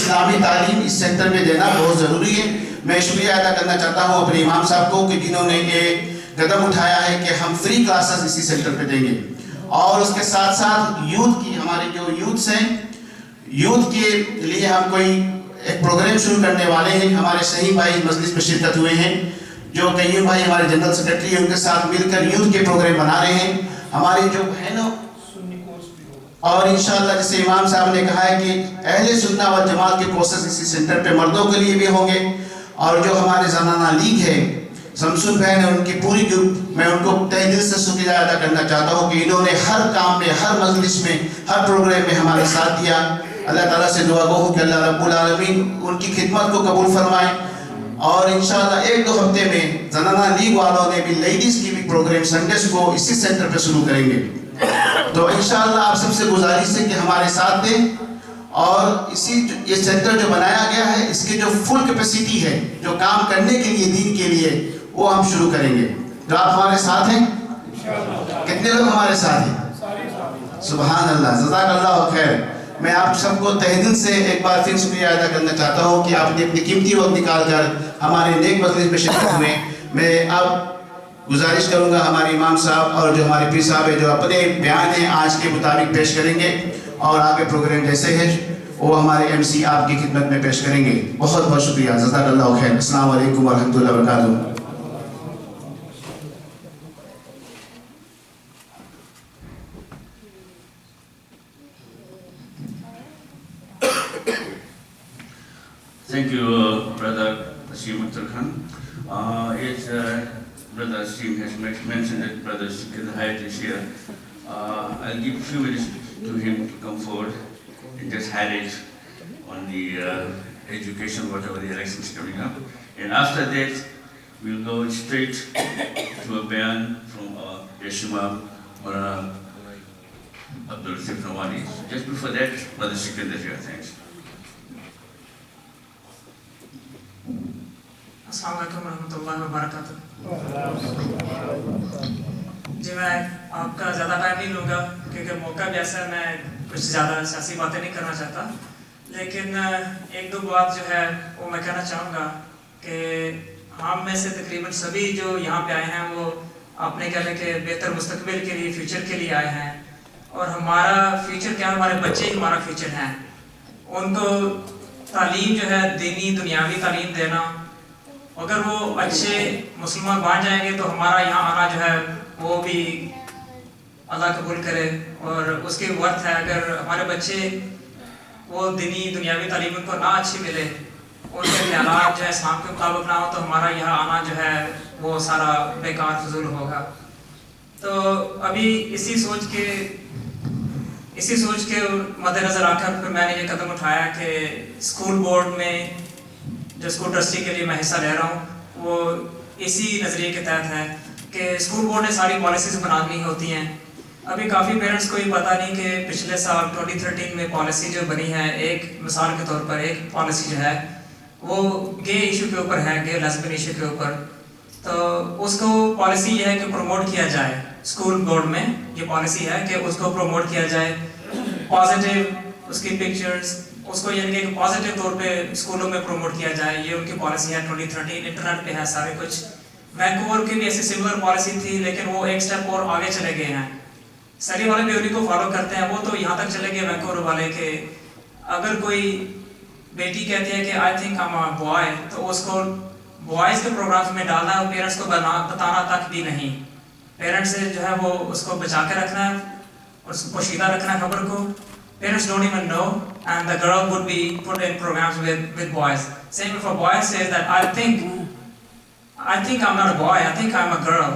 اسلامی تعلیم اس سینٹر میں دینا بہت ضروری ہے. میں شکریہ ادا کرنا چاہتا ہوں اپنے امام صاحب کو کہ جنہوں نے یہ قدم اٹھایا ہے کہ ہم فری کلاسز اسی سینٹر پہ دیں گے. اور اس کے ساتھ ساتھ یوتھ کی ہمارے جو یوتھس ہیں، یوتھ کے لیے ہم کوئی ایک پروگرام شروع کرنے والے ہیں. ہمارے صحیح بھائی مجلس میں شرکت ہوئے ہیں، جو قیوم بھائی ہمارے جنرل سیکرٹری ہیں، ان کے ساتھ مل کر یوتھ کے پروگرام بنا رہے ہیں. ہماری جو بہنوں اور انشاءاللہ جسے امام صاحب نے کہا ہے کہ اہل سنہ و جماعت کے کورسز اسی سینٹر پہ مردوں کے لیے بھی ہوں گے. اور جو ہمارے زنانہ لیگ ہے، شمسن بہن ہے، ان کی پوری گروپ، میں ان کو تہ دل سے شکریہ ادا کرنا چاہتا ہوں کہ انہوں نے ہر کام میں، ہر مجلس میں، ہر پروگرام میں ہمارا ساتھ دیا. اللہ تعالیٰ سے دعا گو ہوں کہ اللہ رب العالمین ان کی خدمت کو قبول فرمائے. اور انشاءاللہ 1-2 ہفتے میں زنانہ لیگ والوں نے بھی لیڈیز کی بھی پروگرام سنڈیز کو اسی سینٹر پہ شروع کریں گے. تو انشاءاللہ آپ سب سے گزارش ہے کہ ہمارے ساتھ دیں. اور یہ سینٹر جو بنایا گیا ہے، اس کی جو فل کیپیسٹی ہے، جو کام کرنے کے لیے دین کے لیے، وہ ہم شروع کریں گے. تو آپ ہمارے ساتھ ہیں؟ کتنے لوگ ہمارے ساتھ ہیں؟ سبحان اللہ، جزاک اللہ خیر. میں آپ سب کو تہ دل سے ایک بار پھر شکریہ ادا کرنا چاہتا ہوں کہ آپ نے اپنی قیمتی وقت نکال کر ہمارے نیک مجلس میں شرکت ہوئے. میں اب گزارش کروں گا ہمارے امام صاحب اور جو ہمارے پیر صاحب ہیں، جو اپنے بیان ہیں آج کے مطابق پیش کریں گے، اور آگے پروگرام جیسے ہے وہ ہمارے ایم سی آپ کی خدمت میں پیش کریں گے. بہت بہت شکریہ، جزاک اللہ خیر. السلام علیکم ورحمۃ اللہ وبرکاتہ. Thank you, Brother Asim Akhtar Khan. As Brother Asim has mentioned that Brother Shikir Hayat is here, I'll give a few minutes to him to come forward and just highlight on the education, whatever the election is coming up. And after that, we'll go straight to a bayan from Yeshimam Maulana Abdul Latif Nawani. Just before that, Brother Shikir is here. Thanks. السلام علیکم ورحمۃ اللہ وبرکاتہ. جی میں آپ کا زیادہ time نہیں لوں گا کیونکہ موقع بھی ایسا ہے، میں کچھ زیادہ سیاسی باتیں نہیں کرنا چاہتا. لیکن 1-2 بات جو ہے وہ میں کہنا چاہوں گا کہ ہم میں سے تقریباً سبھی جو یہاں پہ آئے ہیں وہ اپنے کہہ لیں کہ بہتر مستقبل کے لیے، فیوچر کے لیے آئے ہیں. اور ہمارا فیوچر کیا، ہمارے بچے ہی ہمارا فیوچر ہیں. ان کو تعلیم جو ہے دینی دنیاوی تعلیم دینا، اگر وہ اچھے مسلمان بن جائیں گے تو ہمارا یہاں آنا جو ہے وہ بھی اللہ قبول کرے اور اس کی ورتھ ہے. اگر ہمارے بچے وہ دینی دنیاوی تعلیم ان کو نہ اچھی ملے، ان کے خیالات جو ہے اسلام کے مطابق نہ ہو، تو ہمارا یہاں آنا جو ہے وہ سارا بیکار فضول ہوگا. تو ابھی اسی سوچ کے مد نظر آ کر پھر میں نے یہ قدم اٹھایا کہ اسکول بورڈ میں جو اسکول ٹرسٹی کے لیے میں حصہ لے رہا ہوں وہ اسی نظریے کے تحت ہے کہ اسکول بورڈ نے ساری پالیسیز بنانی ہوتی ہیں. ابھی کافی پیرنٹس کو یہ پتہ نہیں کہ پچھلے سال 2013 میں پالیسی جو بنی ہے، ایک مثال کے طور پر ایک پالیسی جو ہے وہ گے ایشو کے اوپر ہے، گے لیسبین ایشو کے اوپر. تو اس کو پالیسی یہ ہے کہ پروموٹ کیا جائے. اسکول بورڈ میں یہ پالیسی ہے کہ اس کو پروموٹ کیا جائے، پازیٹیو اس کی پکچرز، اس کو یعنی کہ پازیٹیو طور پہ اسکولوں میں پروموٹ کیا جائے. یہ ان کی پالیسی ہے 2013، انٹرنیٹ پہ ہے سارے کچھ. وینکوور کی بھی ایسی سملر پالیسی تھی، لیکن وہ ایک سٹیپ اور آگے چلے گئے ہیں. سری والے بھی انہیں کو فالو کرتے ہیں. وہ تو یہاں تک چلے گئے وینکوور والے کہ اگر کوئی بیٹی کہتی ہے کہ I think I am a boy, تو اس کو بوائز کے پروگرامز میں ڈالنا ہے، پیرنٹس کو بتانا تک بھی نہیں. پیرنٹس سے جو ہے وہ اس کو بچا کے رکھنا ہے، اس کو پوشیدہ رکھنا ہے خبر کو. Parents don't even know, and the girl would be put in programs with boys. Same if a boy says that I think I'm not a boy, I think I'm a girl,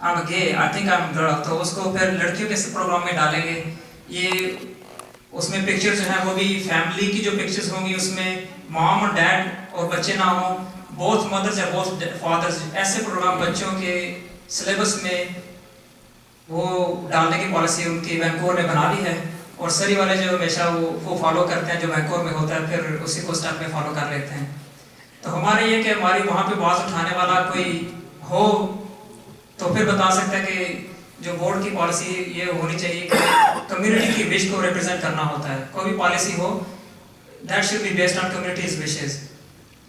I'm a gay, I think I'm a girl. تو اس کو پھر لڑکیوں کے programme میں ڈالیں گے. یہ اس میں پکچر جو ہیں وہ بھی فیملی کی جو پکچرز ہوں گی، اس میں مام اور ڈیڈ اور بچے نہ ہوں، بوتھ مدرز یا بوتھ فادرز. ایسے پروگرام بچوں کے سلیبس میں وہ ڈالنے کی پالیسی ان کی وینکوور نے بنا لی ہے. اور سری والے جو ہمیشہ وہ فالو کرتے ہیں جو وینکوور میں ہوتا ہے، پھر اسی کو اسٹیپ میں فالو کر لیتے ہیں. تو ہمارے یہ کہ ہماری وہاں پہ باز اٹھانے والا کوئی ہو تو پھر بتا سکتا ہے کہ جو بورڈ کی پالیسی یہ ہونی چاہیے کہ کمیونٹی کی وش کو ریپرزینٹ کرنا ہوتا ہے. کوئی بھی policy who that should be based on community's wishes.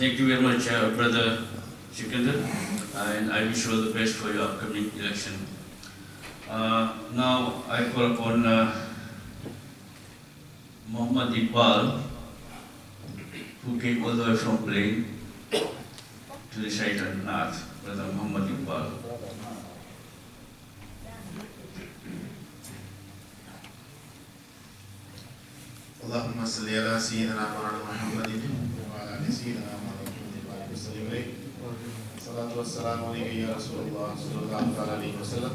Thank you very much, Brother Sikandar, and I wish you all the best for your upcoming election. Now I call upon Muhammad Iqbal, who came all the way from Plain to recite an Naat. Brother Muhammad Iqbal. Allahumma salli ala sayyidina Muhammadin wa ala ali sayyidina Muhammadin wa ala sallim alayhi. Salatu wassalamu alayka ya Rasulullah sallallahu alayhi wa sallam.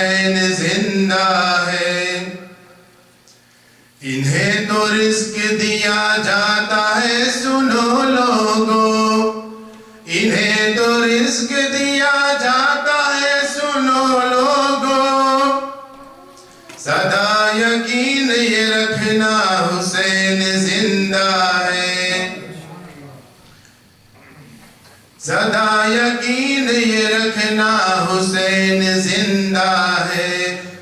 حسین زندہ ہے. انہیں تو رزق دیا جاتا ہے سنو لوگوں, انہیں تو رزق دیا جاتا ہے سنو لوگوں. سدا یقین یہ رکھنا حسین زندہ ہے, سدا یقین یہ رکھنا حسین زندہ ہے.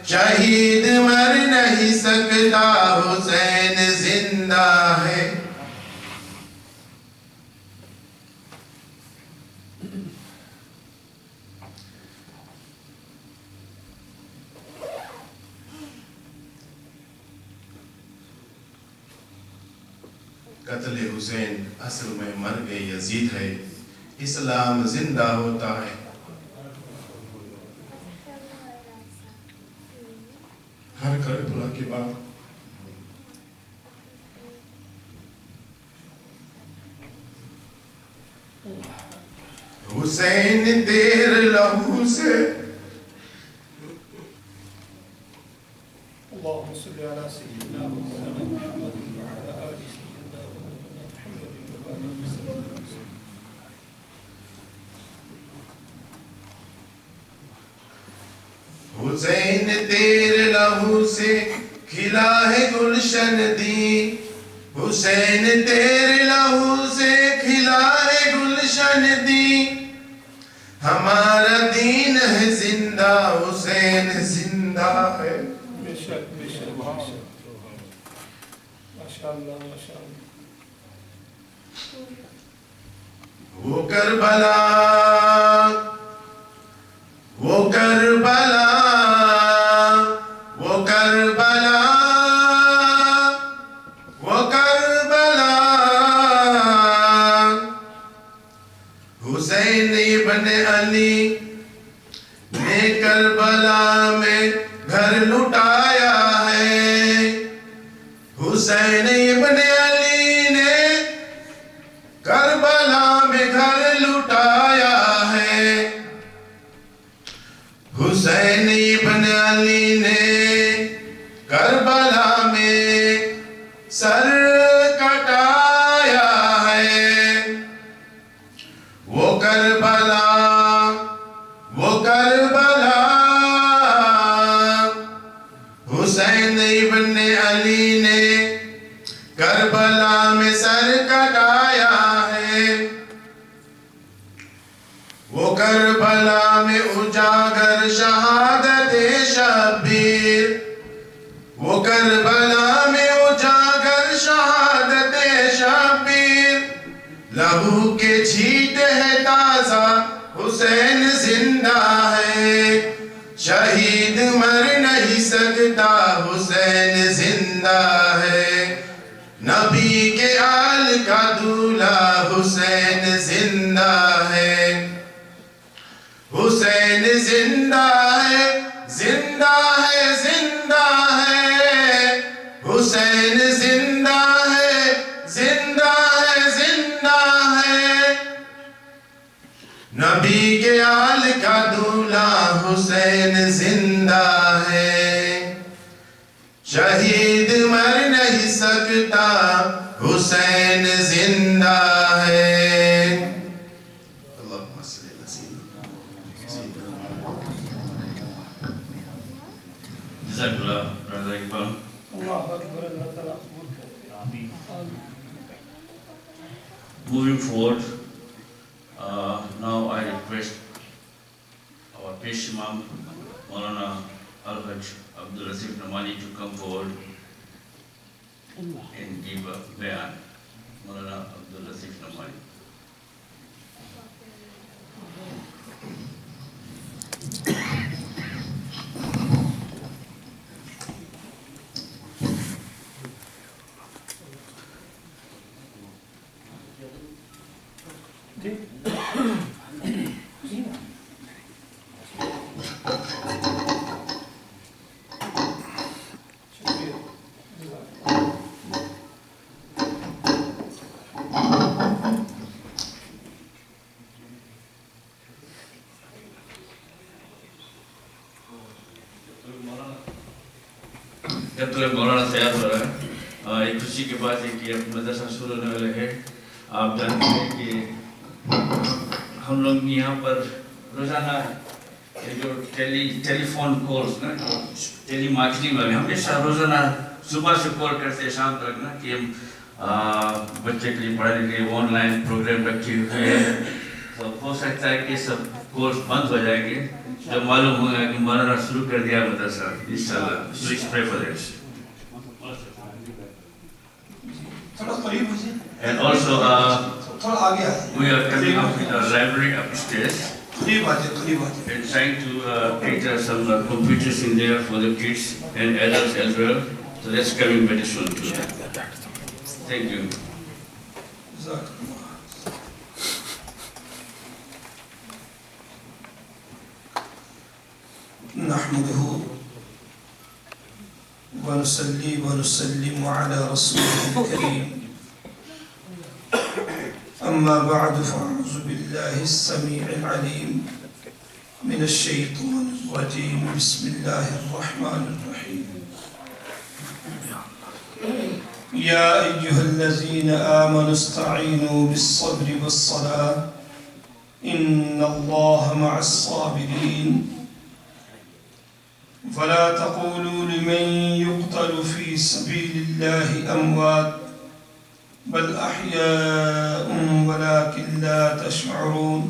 شہید مر نہیں سکتا حسین زندہ ہے. قتل حسین اصل میں مرگ یزید ہے, اسلام زندہ ہوتا ہے. ہر کربلا کے بعد حسین تیرے لہو سے اللهم صل على سيدنا محمد وعلى آل سيدنا محمد حسین تیرے لہو سے کھلا ہے گلشن دی, حسین تیرے لہو سے کھلا ہے گلشن دی. ہمارا دین ہے زندہ حسین زندہ ہے. بے شک بے شک ماشاءاللہ ماشاءاللہ. وہ کربلا وہ کربلا وہ کربلا وہ کربلا. حسین ابن علی نے کربلا میں گھر لٹایا ہے, حسین ابن علی نے کربلا میں گھر لٹایا ہے. حسین ابن علی نے کربلا میں سر کٹایا ہے. وہ کربلا وہ کربلا حسین ابن علی نے کربلا میں سر کٹایا ہے. وہ کربلا میں اجاگر شہادت شبیر, وہ کربلا میں اجاگر شہادت شبیر. لہو کے چھینٹے ہے تازہ حسین زندہ ہے, شہید مر نہیں سکتا حسین زندہ ہے. نبی کے آل کا دولہا حسین زندہ ہے, حسین زندہ ہے زندہ ہے زندہ ہے. حسین زندہ ہے زندہ ہے زندہ ہے. نبی کے آل کا دولہا حسین زندہ ہے, شہید مر نہیں سکتا حسین زندہ ہے. اللہم صلی اللہ جزاک اللہ برادر اقبال. اللہ اکبر. اللہ تعالیٰ قبول کرے. آمین. Moving forward, now I request our Pesh Imam Maulana Al-Hajj Abdul Latif Namani to come forward and give a bayan. Maulana Abdul Latif Namani. طلب مولانا تیار ہو رہا ہے. ایک خوشی کی بات ہے کہ اب مدرسہ شروع ہونے والے ہے. آپ جانتے ہیں کہ ہم لوگ یہاں پر روزانہ جو ٹیلی فون کالس نا ٹیلی مارکیٹنگ والے ہمیشہ روزانہ صبح سے کال کرتے شام تک نا کہ ہم بچے کے لیے پڑھانے کے لیے آن لائن پروگرام رکھے ہوئے ہیں. تو ہو سکتا ہے کہ سب کورس بند ہو جائیں گے جب معلوم ہوگا کہ مولانا شروع کر دیا مدرسہ انشاءاللہ. Please pray for that. تھوڑا قریب ہو جائے. And also تھوڑا آگے آ جائے. we are coming up with a library upstairs قریب آ جائے, قریب آ جائے. and trying to enter some computers in there for the kids and adults as well. So that's coming very soon too. Thank you. جزاک اللہ. نحمده ونصلي ونسلم على رسوله الكريم. أما بعد فأعوذ بالله السميع العليم من الشيطان الرجيم. بسم الله الرحمن الرحيم. يا أيها الذين آمنوا استعينوا بالصبر والصلاة إن الله مع الصابرين. فلا تقولوا لمن يقتل في سبيل الله أموات بل أحياء ولكن لا تشعرون.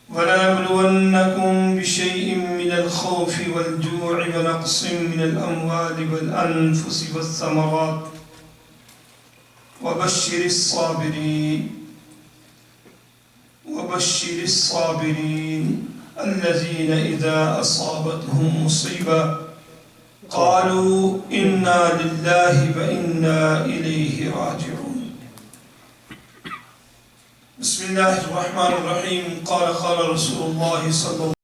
ولنبلونكم بشيء من الخوف والجوع ونقص من الأموال والأنفس والثمرات وبشر الصابرين الذين إذا أصابتهم مصيبة قالوا إنا لله وإنا إليه راجعون. بسم الله الرحمن الرحيم. قال رسول الله صلى الله